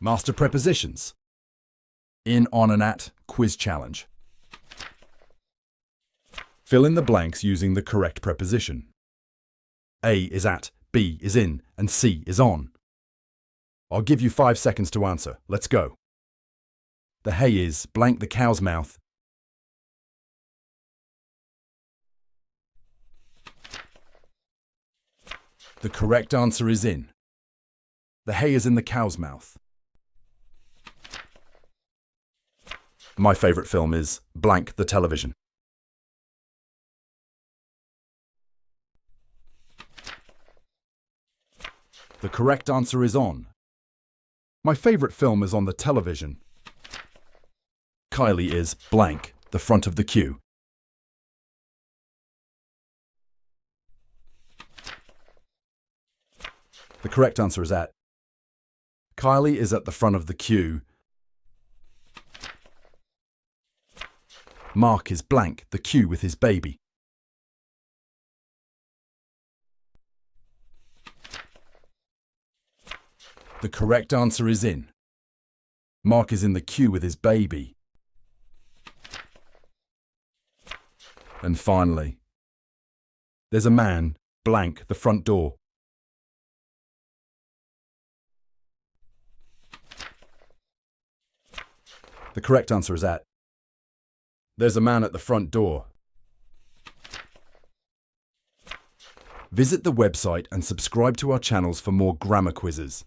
Master Prepositions. In, on and at quiz challenge. Fill in the blanks using the correct preposition. A is at, B is in, and C is on. I'll give you 5 seconds to answer. Let's go. The hay is blank the cow's mouth. The correct answer is in. The hay is in the cow's mouth. My favourite film is blank the television. The correct answer is on. My favourite film is on the television. Kylie is blank the front of the queue. The correct answer is at. Kylie is at the front of the queue. Mark is blank the queue with his baby. The correct answer is in. Mark is in the queue with his baby. And finally, there's a man blank the front door. The correct answer is at. There's a man at the front door. Visit the website and subscribe to our channels for more grammar quizzes.